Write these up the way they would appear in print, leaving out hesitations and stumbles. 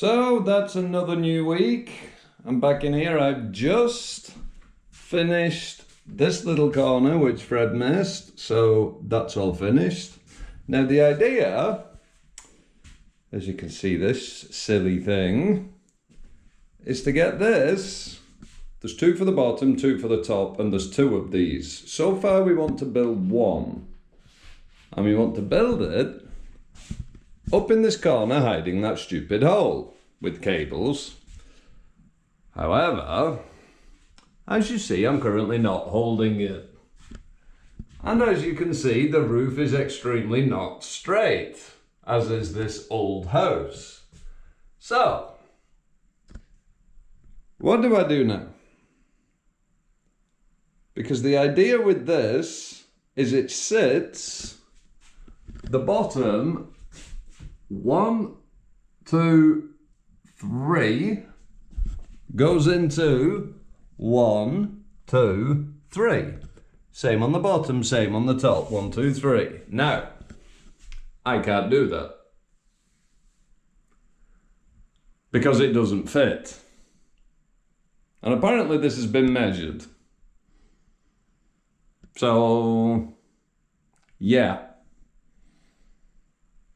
So that's another new week. I'm back in here. I've just finished this little corner which Fred missed, so that's all finished. Now the idea, as you can see this silly thing, is to get this. There's two for the bottom, two for the top, and there's two of these. So far we want to build one. And we want to build it up in this corner, hiding that stupid hole with cables. However, as you see, I'm currently not holding it. And as you can see, the roof is extremely not straight, as is this old house. So, what do I do now? Because the idea with this is it sits, the bottom, 1, 2, 3, goes into 1, 2, 3. Same on the bottom, same on the top, 1, 2, 3. Now, I can't do that because it doesn't fit. And apparently this has been measured. So, yeah.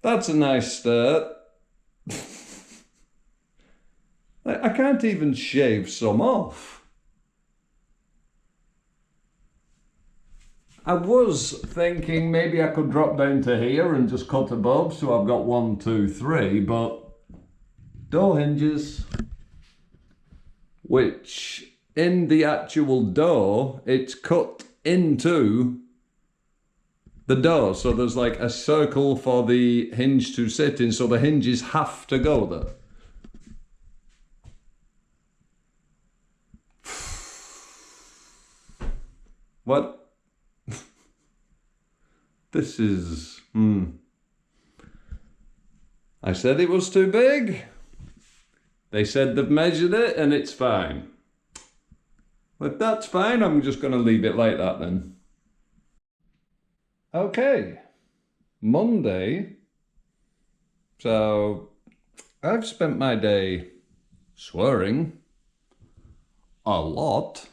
That's a nice start. I can't even shave some off. I was thinking maybe I could drop down to here and just cut above, so I've got 1, 2, 3, but door hinges, which in the actual door, it's cut into the door, so there's like a circle for the hinge to sit in, so the hinges have to go there. What? This is... I said it was too big. They said they've measured it and it's fine. But that's fine, I'm just going to leave it like that then. Okay, Monday. So I've spent my day swearing a lot,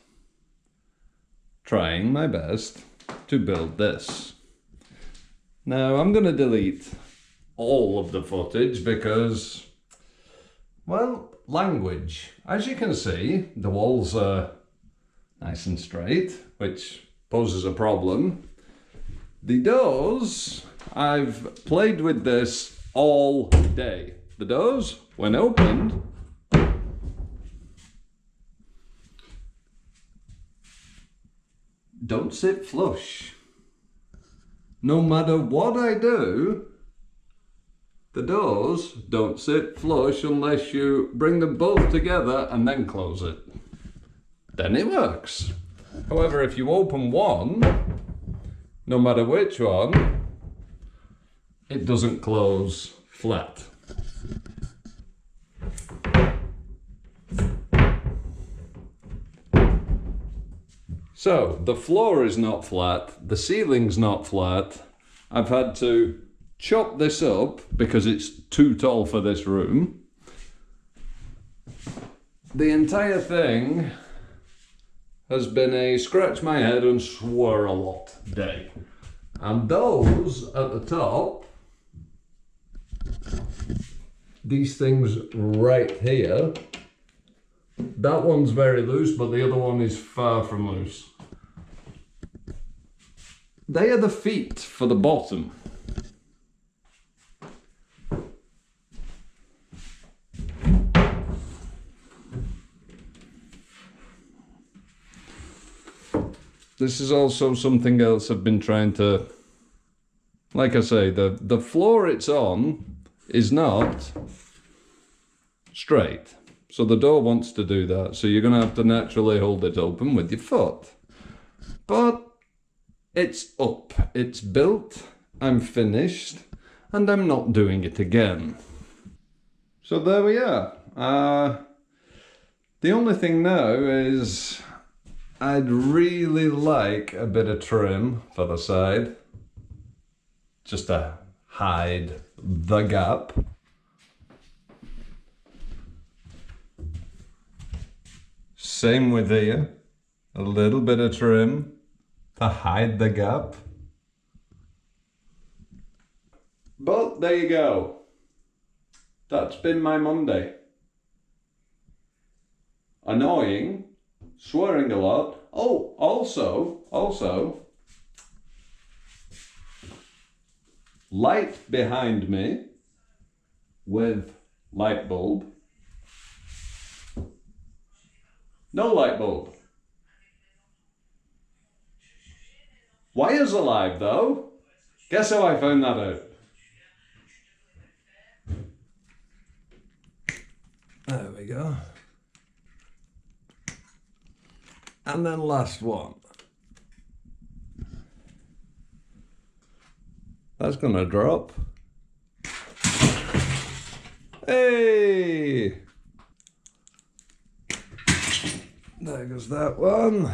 trying my best to build this. Now I'm going to delete all of the footage because, well, language. As you can see, the walls are nice and straight, which poses a problem. The doors, I've played with this all day. The doors, when opened, don't sit flush. No matter what I do, the doors don't sit flush unless you bring them both together and then close it. Then it works. However, if you open one, no matter which one, it doesn't close flat. So, the floor is not flat, the ceiling's not flat. I've had to chop this up because it's too tall for this room. The entire thing has been a scratch my head and swear a lot day. And those at the top, these things right here, that one's very loose, but the other one is far from loose. They are the feet for the bottom. This is also something else I've been trying to, like I say, the floor it's on is not straight. So the door wants to do that. So you're going to have to naturally hold it open with your foot. But it's up, it's built, I'm finished, and I'm not doing it again. So there we are. The only thing now is I'd really like a bit of trim for the side, just to hide the gap. Same with here. A little bit of trim to hide the gap. But there you go. That's been my Monday. Annoying, swearing a lot. Oh, also, light behind me with light bulb. No light bulb. Wires alive though. Guess how I found that out? There we go. And then last one. That's gonna drop. Hey! There goes that one.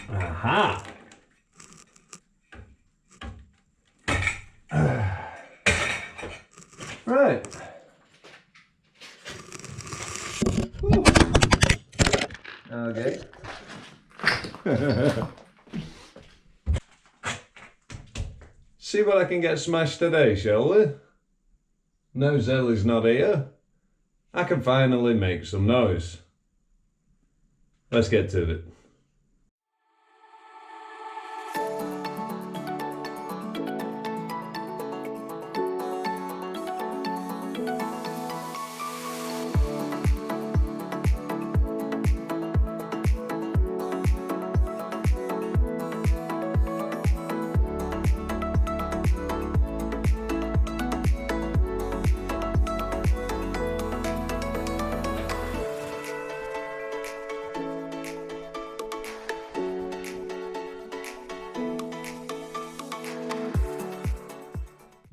Aha! Right. Okay. See what I can get smashed today, shall we? No, Zelly's not here. I can finally make some noise. Let's get to it.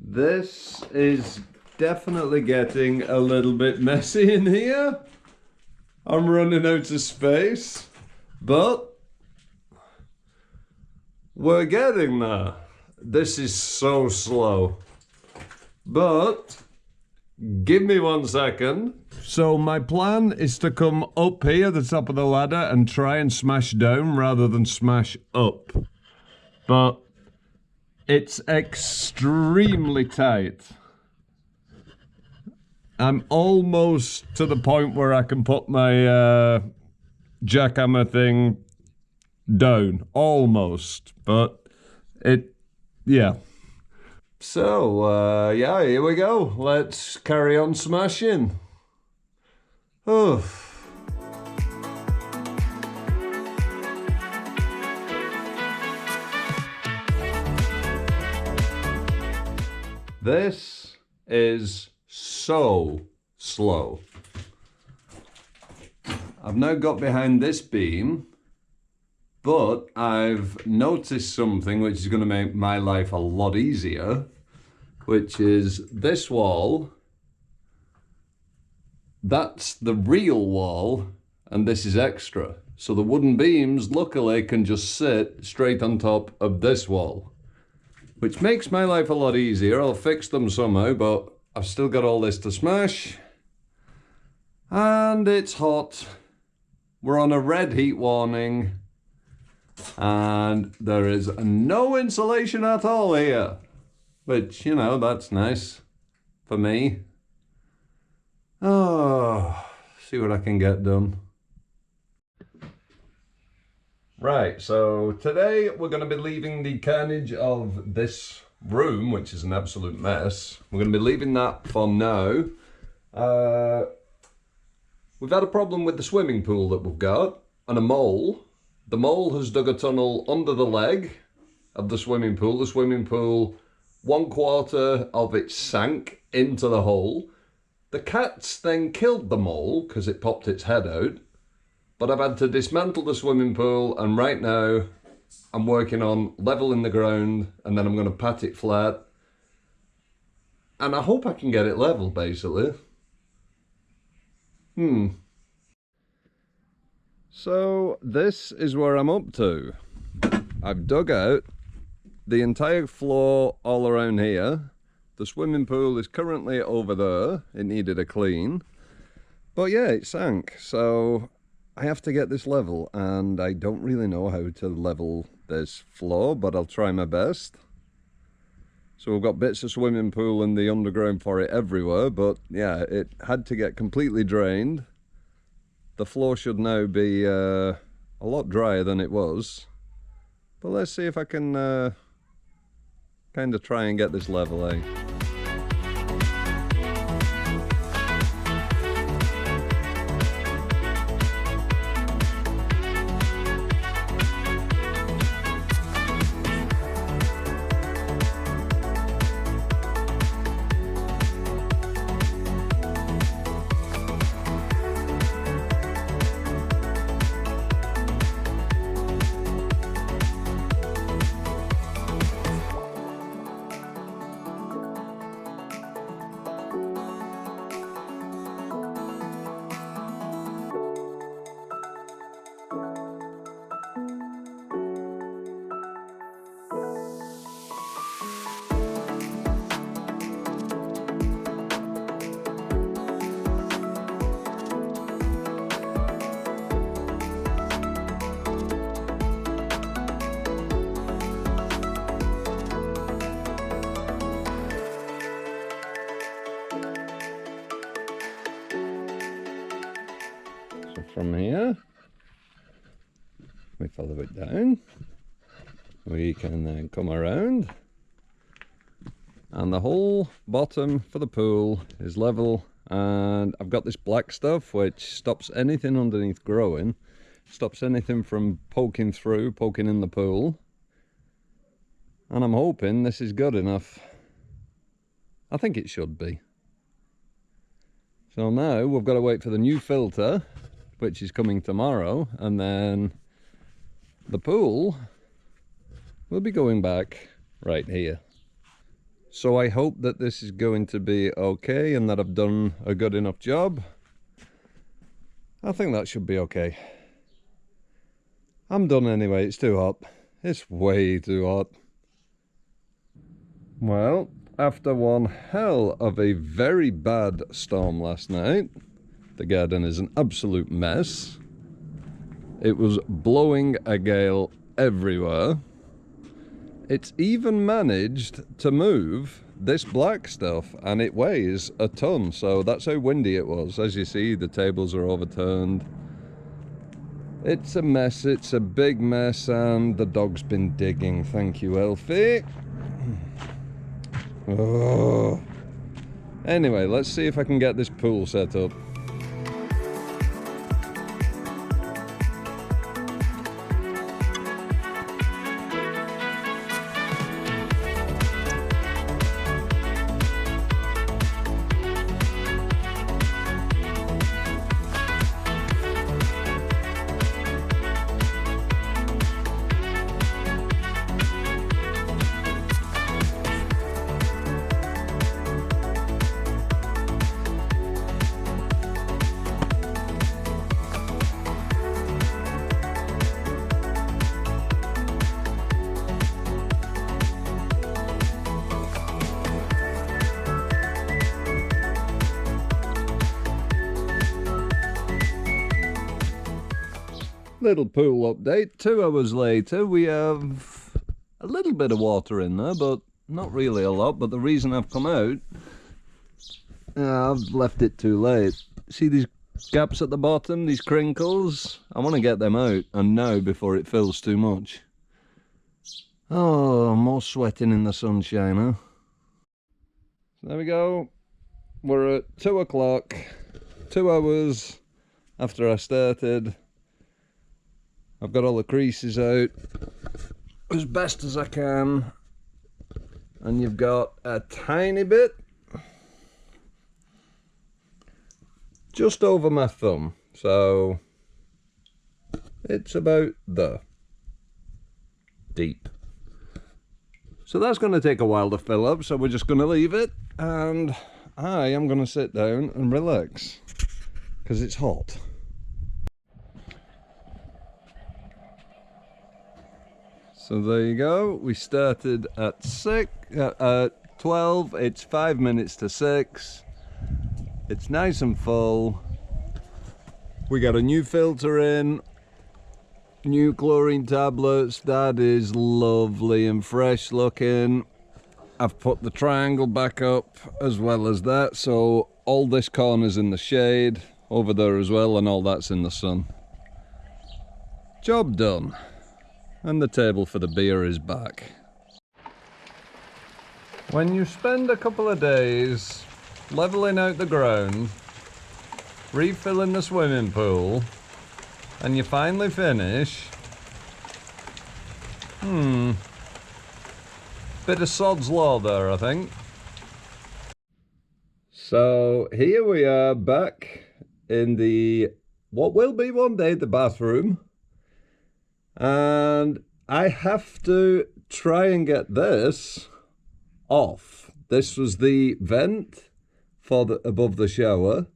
This is definitely getting a little bit messy in here. I'm running out of space, but we're getting there. This is so slow, but give me 1 second. So my plan is to come up here, the top of the ladder, and try and smash down rather than smash up. But it's extremely tight. I'm almost to the point where I can put my jackhammer thing down. Almost. But yeah. So, yeah, here we go. Let's carry on smashing. Oh. This is so slow. I've now got behind this beam, but I've noticed something which is going to make my life a lot easier, which is this wall. That's the real wall, and this is extra. So the wooden beams, luckily, can just sit straight on top of this wall, which makes my life a lot easier. I'll fix them somehow, but I've still got all this to smash. And it's hot. We're on a red heat warning. And there is no insulation at all here. Which, you know, that's nice for me. Oh, see what I can get done. Right, so today we're going to be leaving the carnage of this room, which is an absolute mess. We're going to be leaving that for now. We've had a problem with the swimming pool that we've got, and a mole. The mole has dug a tunnel under the leg of the swimming pool. The swimming pool, 1/4 of it sank into the hole. The cats then killed the mole because it popped its head out. But I've had to dismantle the swimming pool, and right now I'm working on leveling the ground, and then I'm going to pat it flat. And I hope I can get it level, basically. So this is where I'm up to. I've dug out the entire floor all around here. The swimming pool is currently over there. It needed a clean. But yeah, it sank. So I have to get this level, and I don't really know how to level this floor, but I'll try my best. So we've got bits of swimming pool in the underground for it everywhere, but yeah, it had to get completely drained. The floor should now be a lot drier than it was. But let's see if I can kind of try and get this level, eh? From here, we follow it down, we can then come around, and the whole bottom for the pool is level, and I've got this black stuff which stops anything underneath growing, stops anything from poking in the pool, and I'm hoping this is good enough. I think it should be. So now we've got to wait for the new filter, which is coming tomorrow, and then the pool will be going back right here. So I hope that this is going to be okay and that I've done a good enough job. I think that should be okay. I'm done anyway, it's too hot. It's way too hot. Well, after one hell of a very bad storm last night, the garden is an absolute mess. It was blowing a gale everywhere. It's even managed to move this black stuff, and it weighs a ton, so that's how windy it was. As you see, the tables are overturned. It's a mess, it's a big mess, and the dog's been digging. Thank you, Elfie. Oh. Anyway, let's see if I can get this pool set up. Little pool update. 2 hours later, we have a little bit of water in there, but not really a lot. But the reason I've come out, I've left it too late. See these gaps at the bottom, these crinkles? I want to get them out, and now before it fills too much. Oh, more sweating in the sunshine, huh? So there we go. We're at 2 o'clock, 2 hours after I started. I've got all the creases out as best as I can, and you've got a tiny bit just over my thumb, so it's about there, deep. So that's going to take a while to fill up, so we're just going to leave it, and I am going to sit down and relax because it's hot. So there you go. We started at 12. It's 5 minutes to 6. It's nice and full. We got a new filter in, new chlorine tablets. That is lovely and fresh looking. I've put the triangle back up as well as that, so all this corner's in the shade, over there as well, and all that's in the sun. Job done. And the table for the beer is back. When you spend a couple of days levelling out the ground, refilling the swimming pool, and you finally finish, bit of sod's law there, I think. So here we are back in the, what will be one day the bathroom. And I have to try and get this off. This was the vent for the above the shower.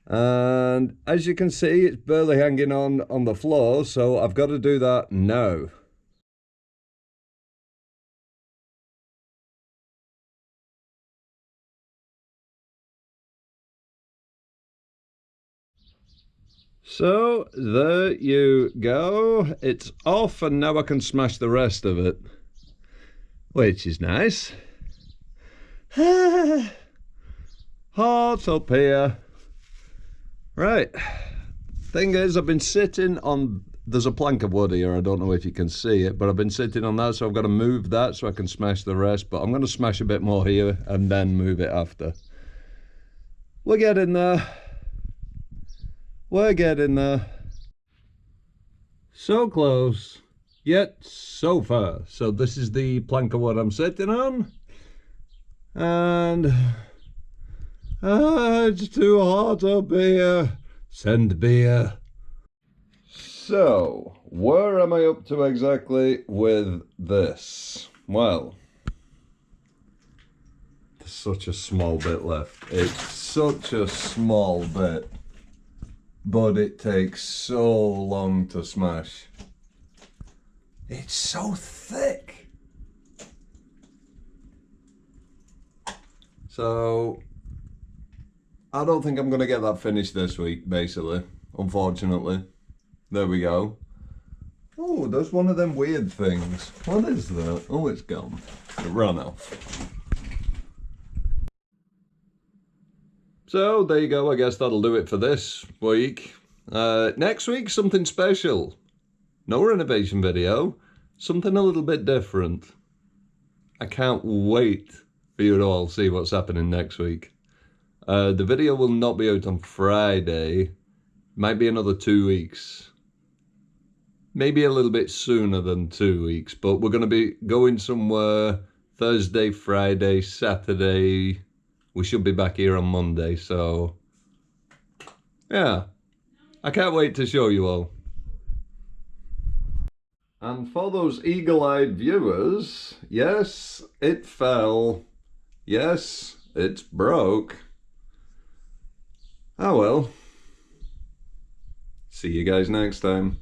And as you can see, it's barely hanging on the floor, so I've got to do that now. So there you go. It's off, and now I can smash the rest of it, which is nice. Hot up here. Right. Thing is, I've been sitting on, there's a plank of wood here. I don't know if you can see it, but I've been sitting on that, so I've got to move that so I can smash the rest. But I'm going to smash a bit more here and then move it after. We're getting there. We're getting there. So close, yet so far. So this is the plank of wood I'm sitting on. And it's too hot up here. Send beer. So, where am I up to exactly with this? Well, there's such a small bit left. It's such a small bit. But it takes so long to smash. It's so thick. So I don't think I'm going to get that finished this week, basically, unfortunately. There we go. Oh, there's one of them weird things. What is that? Oh, it's gone. It ran off. So there you go. I guess that'll do it for this week. Next week, something special. No renovation video. Something a little bit different. I can't wait for you to all see what's happening next week. The video will not be out on Friday. Might be another 2 weeks. Maybe a little bit sooner than 2 weeks. But we're going to be going somewhere Thursday, Friday, Saturday. We should be back here on Monday, so yeah, I can't wait to show you all. And for those eagle-eyed viewers, yes, it fell. Yes, it's broke. Oh well. See you guys next time.